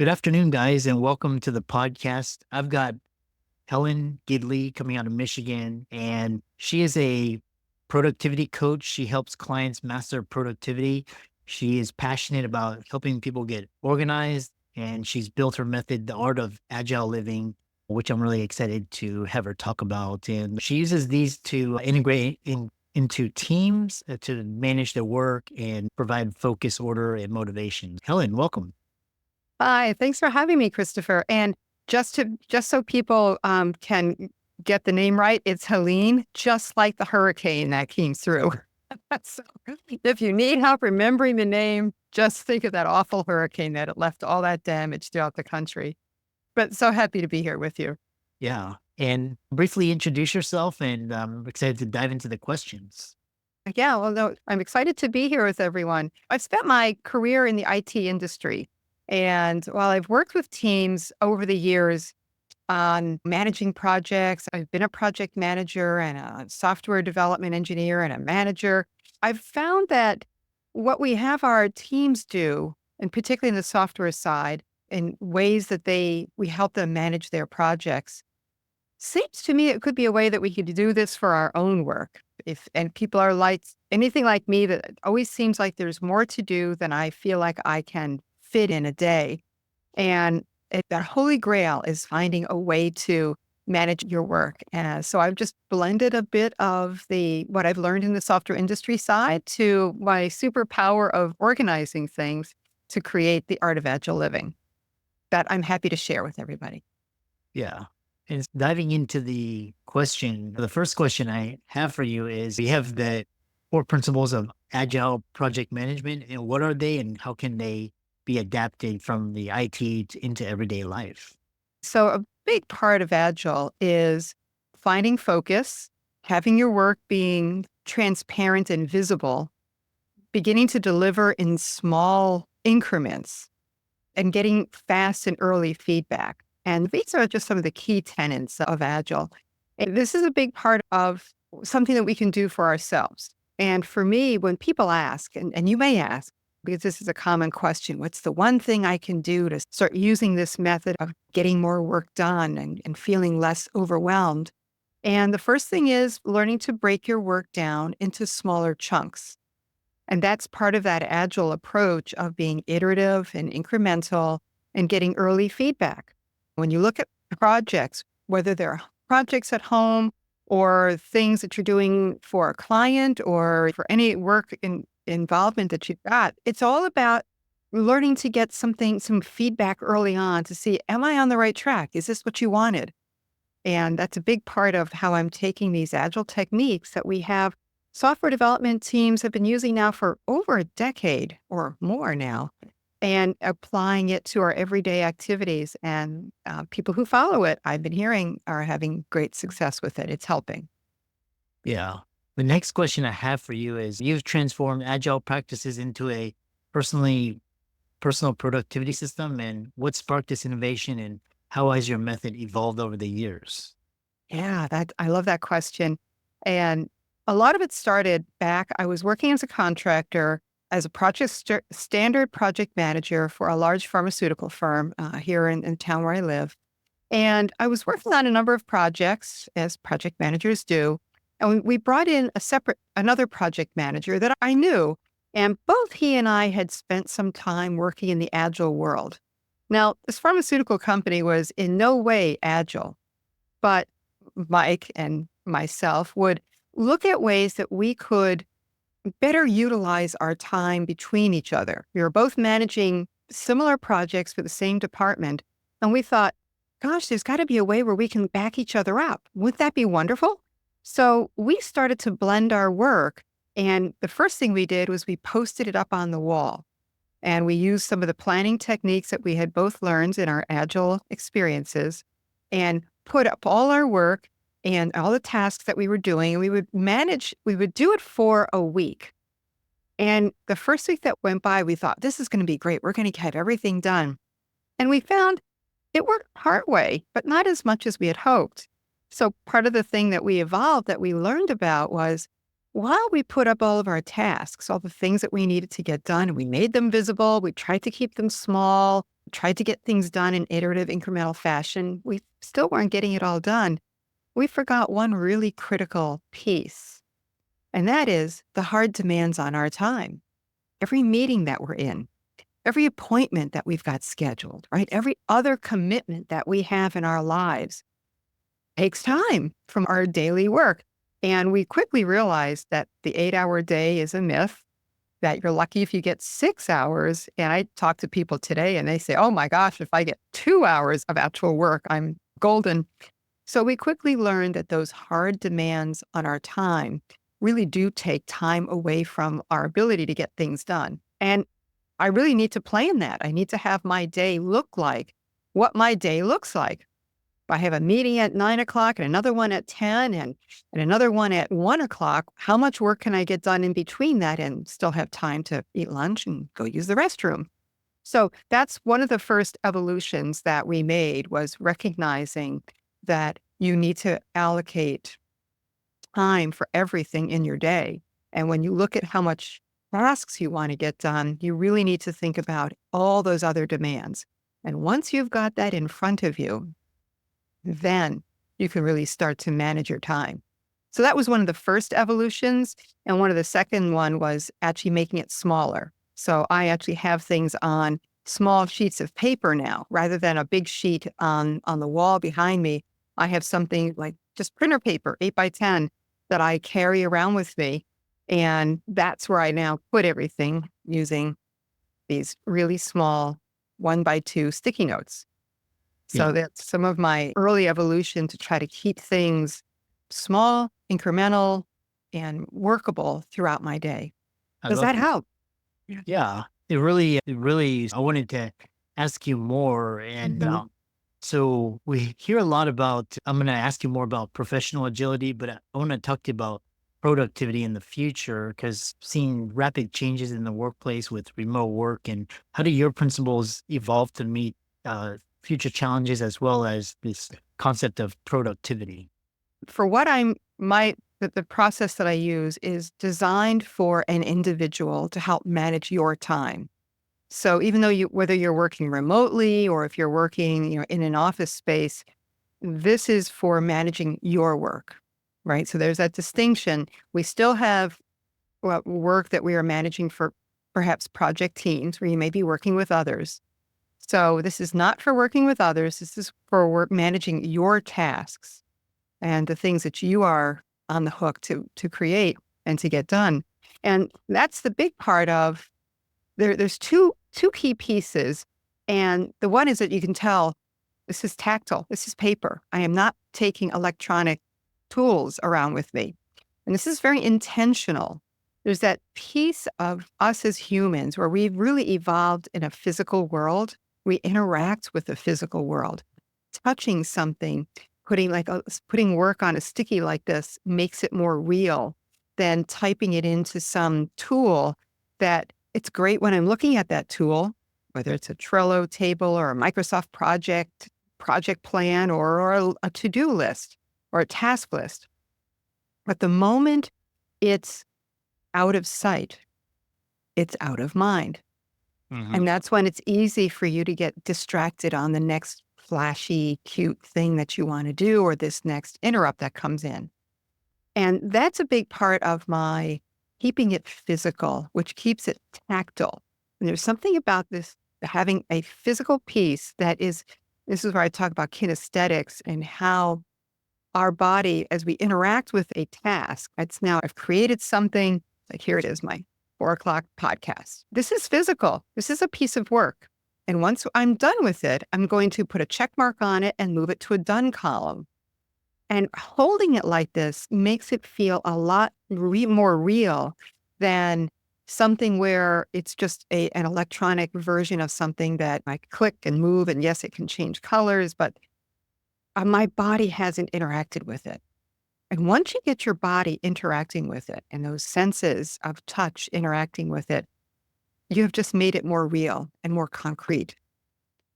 Good afternoon, guys, and welcome to the podcast. I've got Helene Gidley coming out of Michigan, and she is a productivity coach. She helps clients master productivity. She is passionate about helping people get organized, and she's built her method, the Art of Agile Living, which I'm really excited to have her talk about. And she uses these to integrate into teams to manage their work and provide focus, order, and motivation. Helen, welcome. Hi, thanks for having me, Christopher. And just so people can get the name right, it's Helene, just like the hurricane that came through. So if you need help remembering the name, just think of that awful hurricane that it left all that damage throughout the country. But so happy to be here with you. Yeah. And briefly introduce yourself, and I'm excited to dive into the questions. Yeah, well, no, I'm excited to be here with everyone. I've spent my career in the IT industry. And while I've worked with teams over the years on managing projects, I've been a project manager and a software development engineer and a manager. I've found that what we have our teams do, and particularly in the software side, in ways that we help them manage their projects, seems to me it could be a way that we could do this for our own work. And people are like anything like me, that it always seems like there's more to do than I feel like I can fit in a day. And that holy grail is finding a way to manage your work. And so I've just blended a bit of what I've learned in the software industry side to my superpower of organizing things to create the art of agile living that I'm happy to share with everybody. Yeah. And diving into the first question I have for you is, we have the 4 principles of agile project management, and what are they and how can they be adapted from the IT into everyday life? So a big part of agile is finding focus, having your work being transparent and visible, beginning to deliver in small increments, and getting fast and early feedback. And these are just some of the key tenets of Agile. And this is a big part of something that we can do for ourselves. And for me, when people ask, and you may ask, because this is a common question, what's the one thing I can do to start using this method of getting more work done and feeling less overwhelmed? And the first thing is learning to break your work down into smaller chunks. And that's part of that agile approach of being iterative and incremental and getting early feedback. When you look at projects, whether they're projects at home or things that you're doing for a client or for any work involvement that you've got, it's all about learning to get some feedback early on to see, am I on the right track? Is this what you wanted? And that's a big part of how I'm taking these agile techniques that we have software development teams have been using now for over a decade or more now, and applying it to our everyday activities. And people who follow it, I've been hearing, are having great success with it. It's helping. Yeah. The next question I have for you is, you've transformed agile practices into a personal productivity system, and what sparked this innovation, and how has your method evolved over the years? Yeah, I love that question. And a lot of it started back, I was working as a contractor as a standard project manager for a large pharmaceutical firm here in the town where I live. And I was working on a number of projects, as project managers do. And we brought in another project manager that I knew. And both he and I had spent some time working in the agile world. Now, this pharmaceutical company was in no way agile, but Mike and myself would look at ways that we could better utilize our time between each other. We were both managing similar projects for the same department. And we thought, gosh, there's got to be a way where we can back each other up. Wouldn't that be wonderful? So we started to blend our work. And the first thing we did was we posted it up on the wall. And we used some of the planning techniques that we had both learned in our agile experiences and put up all our work and all the tasks that we were doing. And we would do it for a week. And the first week that went by, we thought, this is going to be great. We're going to have everything done. And we found it worked partway, but not as much as we had hoped. So part of the thing that we evolved, that we learned about, was while we put up all of our tasks, all the things that we needed to get done, we made them visible. We tried to keep them small. tried to get things done in iterative, incremental fashion. We still weren't getting it all done. We forgot one really critical piece, and that is the hard demands on our time. Every meeting that we're in, every appointment that we've got scheduled, right? Every other commitment that we have in our lives takes time from our daily work. And we quickly realized that the 8-hour day is a myth, that you're lucky if you get 6 hours. And I talk to people today and they say, oh my gosh, if I get 2 hours of actual work, I'm golden. So we quickly learned that those hard demands on our time really do take time away from our ability to get things done. And I really need to plan that. I need to have my day look like what my day looks like. If I have a meeting at 9 o'clock and another one at 10 and another one at 1 o'clock, how much work can I get done in between that and still have time to eat lunch and go use the restroom? So that's one of the first evolutions that we made, was recognizing that you need to allocate time for everything in your day. And when you look at how much tasks you want to get done, you really need to think about all those other demands. And once you've got that in front of you, then you can really start to manage your time. So that was one of the first evolutions. And one of the second one was actually making it smaller. So I actually have things on small sheets of paper now, rather than a big sheet on the wall behind me. I have something like just printer paper, 8x10, that I carry around with me. And that's where I now put everything, using these really small 1x2 sticky notes. Yeah. So that's some of my early evolution to try to keep things small, incremental, and workable throughout my day. I Does love that that. help? Yeah. It really, I wanted to ask you more. And Mhm. so we hear a lot about, I'm going to ask you more about professional agility, but I want to talk to you about productivity in the future, because seeing rapid changes in the workplace with remote work, and how do your principles evolve to meet future challenges, as well as this concept of productivity? For what the process that I use is designed for an individual to help manage your time. So even though whether you're working remotely or if you're working, in an office space, this is for managing your work, right? So there's that distinction. We still have work that we are managing for perhaps project teams, where you may be working with others. So this is not for working with others. This is for managing your tasks and the things that you are on the hook to create and to get done. And that's the big part of there's two key pieces. And the one is that you can tell this is tactile. This is paper. I am not taking electronic tools around with me. And this is very intentional. There's that piece of us as humans where we've really evolved in a physical world. We interact with the physical world. Touching something, putting work on a sticky like this makes it more real than typing it into some tool. That it's great when I'm looking at that tool, whether it's a Trello table or a Microsoft project plan, or a to-do list or a task list. But the moment it's out of sight, it's out of mind. Hmm. And that's when it's easy for you to get distracted on the next flashy, cute thing that you want to do, or this next interrupt that comes in. And that's a big part of my keeping it physical, which keeps it tactile. And there's something about this, having a physical piece this is where I talk about kinesthetics and how our body, as we interact with a task, I've created something, like here it is, my 4 o'clock podcast. This is physical. This is a piece of work. And once I'm done with it, I'm going to put a check mark on it and move it to a done column. And holding it like this makes it feel a lot more real than something where it's just an electronic version of something that I click and move. And yes, it can change colors, but my body hasn't interacted with it. And once you get your body interacting with it and those senses of touch interacting with it, you have just made it more real and more concrete.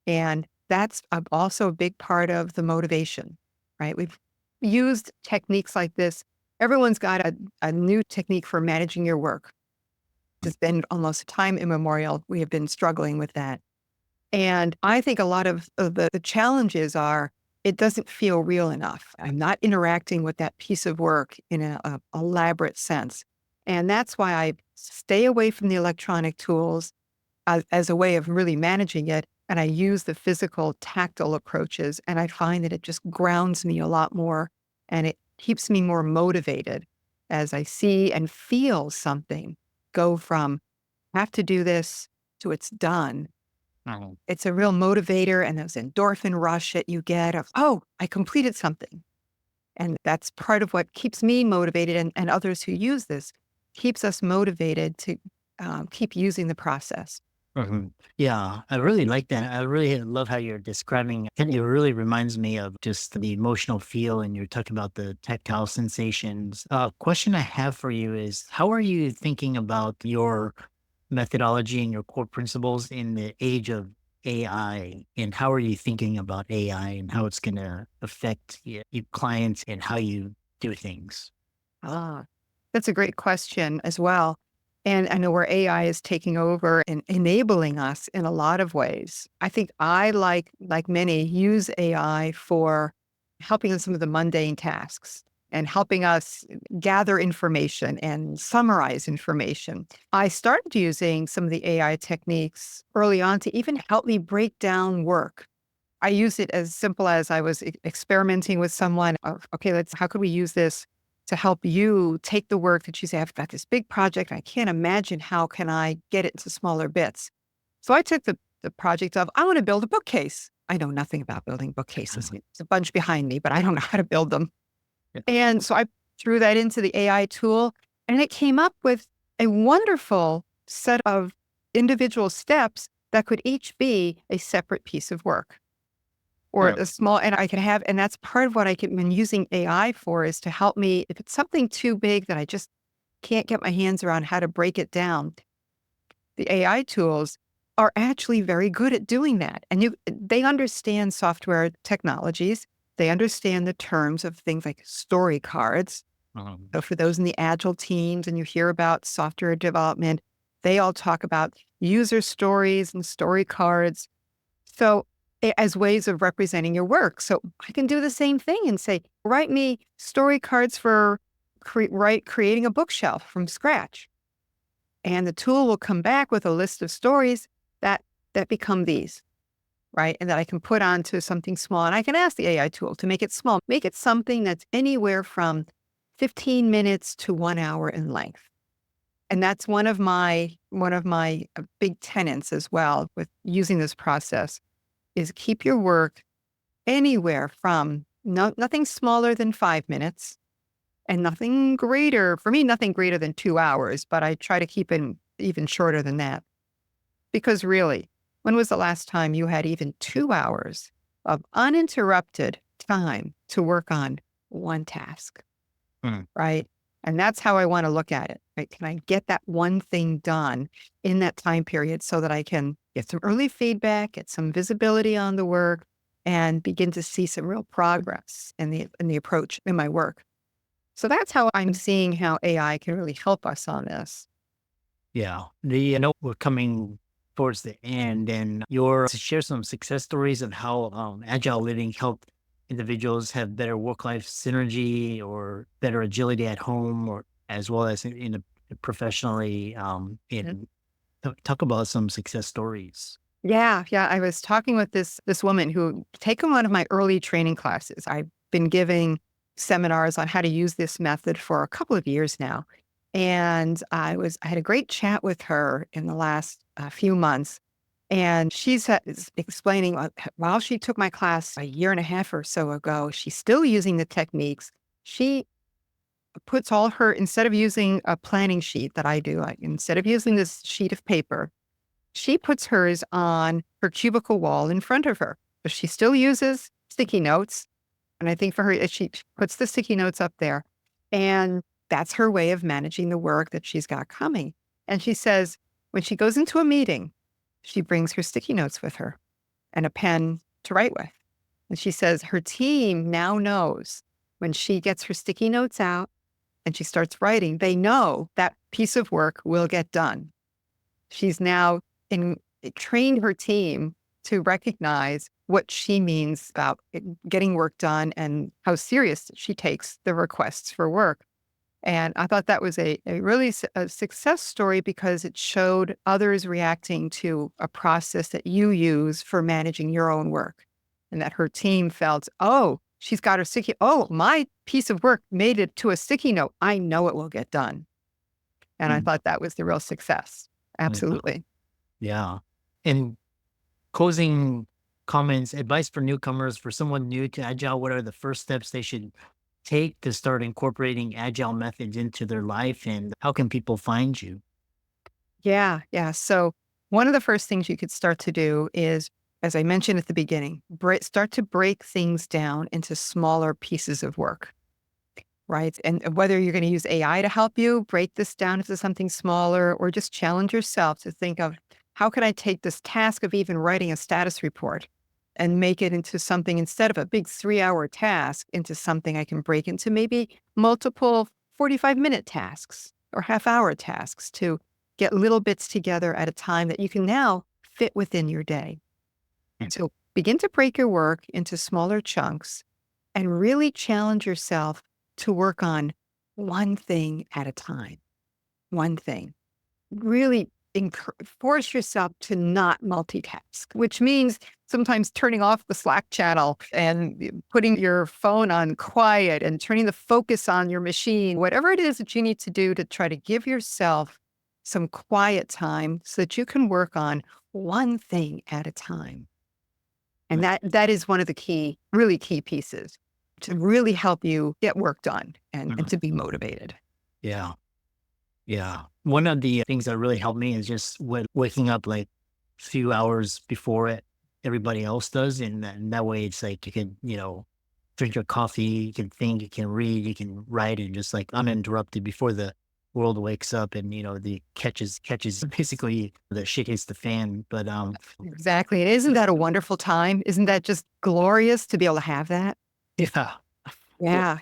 And that's also a big part of the motivation, right? We've used techniques like this. Everyone's got a new technique for managing your work. It's been almost time immemorial. We have been struggling with that. And I think a lot of the challenges are it doesn't feel real enough. I'm not interacting with that piece of work in a elaborate sense. And that's why I stay away from the electronic tools as a way of really managing it. And I use the physical tactile approaches. And I find that it just grounds me a lot more and it keeps me more motivated as I see and feel something go from have to do this to it's done. Mhm. It's a real motivator and those endorphin rush that you get of, oh, I completed something. And that's part of what keeps me motivated and others who use this keeps us motivated to keep using the process. Mhm. Yeah, I really like that. I really love how you're describing, and it really reminds me of just the emotional feel, and you're talking about the tactile sensations. Question I have for you is, how are you thinking about your methodology and your core principles in the age of AI? And how are you thinking about AI and how it's going to affect your clients and how you do things? Ah, that's a great question as well. And I know where AI is taking over and enabling us in a lot of ways. I think I, like many, use AI for helping in some of the mundane tasks and helping us gather information and summarize information. I started using some of the AI techniques early on to even help me break down work. I used it as simple as I was experimenting with someone of, okay, how could we use this to help you take the work that you say, I've got this big project. I can't imagine how can I get it into smaller bits. So I took the project of, I want to build a bookcase. I know nothing about building bookcases. There's a bunch behind me, but I don't know how to build them. Yeah. And so I threw that into the AI tool and it came up with a wonderful set of individual steps that could each be a separate piece of work or Yeah. a small, and I can have, and that's part of what I can been using AI for is to help me if it's something too big that I just can't get my hands around how to break it down. The AI tools are actually very good at doing that. And they understand software technologies. They understand the terms of things like story cards. Um, So for those in the agile teams and you hear about software development, they all talk about user stories and story cards. So as ways of representing your work. So I can do the same thing and say, write me story cards for creating a bookshelf from scratch. And the tool will come back with a list of stories that become these, right? And that I can put onto something small. And I can ask the AI tool to make it small, make it something that's anywhere from 15 minutes to 1 hour in length. And that's one of my big tenets as well with using this process is keep your work anywhere from nothing smaller than 5 minutes and nothing greater, for me, nothing greater than 2 hours, but I try to keep it even shorter than that. Because really, when was the last time you had even 2 hours of uninterrupted time to work on one task, mm, right? And that's how I want to look at it, right? Can I get that one thing done in that time period so that I can get some early feedback, get some visibility on the work, and begin to see some real progress in the approach in my work. So that's how I'm seeing how AI can really help us on this. yeah. I know we're coming towards the end, and your to share some success stories of how agile living helped individuals have better work life synergy or better agility at home, or as well as in a professionally. In talk about some success stories. Yeah, yeah. I was talking with this woman who taken one of my early training classes. I've been giving seminars on how to use this method for a couple of years now. And I had a great chat with her in the last few months. And is explaining while she took my class a year and a half or so ago, she's still using the techniques. She puts all her, instead of using a planning sheet that I do, instead of using this sheet of paper, she puts hers on her cubicle wall in front of her, but she still uses sticky notes. And I think for her, she puts the sticky notes up there and that's her way of managing the work that she's got coming. And she says, when she goes into a meeting, she brings her sticky notes with her and a pen to write with. And she says her team now knows when she gets her sticky notes out and she starts writing, they know that piece of work will get done. She's now trained her team to recognize what she means about getting work done and how serious she takes the requests for work. And I thought that was a really a success story because it showed others reacting to a process that you use for managing your own work. And that her team felt, oh, she's got her sticky. Oh, my piece of work made it to a sticky note. I know it will get done. And I Mm. thought that was the real success. Yeah. Absolutely. Yeah. And closing comments, advice for newcomers, for someone new to Agile, what are the first steps they should take to start incorporating Agile methods into their life? And how can people find you? Yeah. Yeah. So one of the first things you could start to do is, as I mentioned at the beginning, start to break things down into smaller pieces of work. Right. And whether you're going to use AI to help you break this down into something smaller or just challenge yourself to think of how can I take this task of even writing a status report and make it into something instead of a big 3-hour task into something I can break into maybe multiple 45-minute tasks or half-hour tasks to get little bits together at a time that you can now fit within your day. Mm. So begin to break your work into smaller chunks and really challenge yourself to work on one thing at a time. One thing. Really force yourself to not multitask, which means sometimes turning off the Slack channel and putting your phone on quiet and turning the focus on your machine, whatever it is that you need to do to try to give yourself some quiet time so that you can work on one thing at a time. And that is one of the really key pieces to really help you get work done and Mm. to be motivated. Yeah. Yeah. One of the things that really helped me is just waking up like a few hours before everybody else does. And that way it's like you can, drink your coffee, you can think, you can read, you can write, and just like uninterrupted before the world wakes up and, the catches basically the shit hits the fan. But Exactly. And isn't that a wonderful time? Isn't that just glorious to be able to have that? yeah. Yeah. Yeah.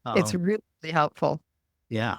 Yeah. It's Um, really helpful. yeah.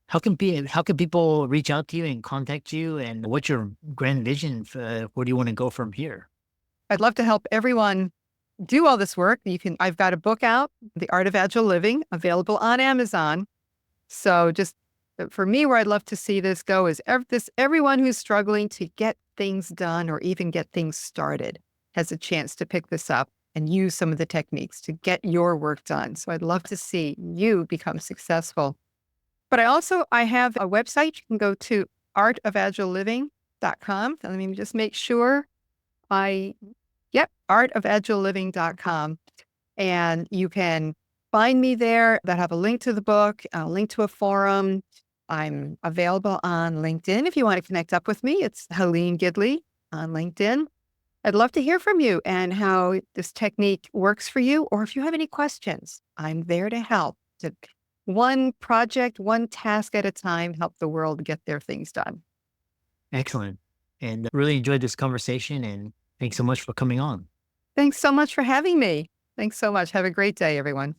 How can people reach out to you and contact you? And what's your grand vision? Where do you want to go from here? I'd love to help everyone do all this work. I've got a book out, The Art of Agile Living, available on Amazon. So just for me, where I'd love to see this go is everyone who's struggling to get things done or even get things started has a chance to pick this up and use some of the techniques to get your work done. So I'd love to see you become successful. But I have a website. You can go to artofagileliving.com. Let me just make sure artofagileliving.com. And you can find me there. That have a link to the book, a link to a forum. I'm available on LinkedIn if you want to connect up with me. It's Helene Gidley on LinkedIn. I'd love to hear from you and how this technique works for you, or if you have any questions, I'm there to help. To one project, one task at a time, help the world get their things done. Excellent. And really enjoyed this conversation. And thanks so much for coming on. Thanks so much for having me. Thanks so much. Have a great day, everyone.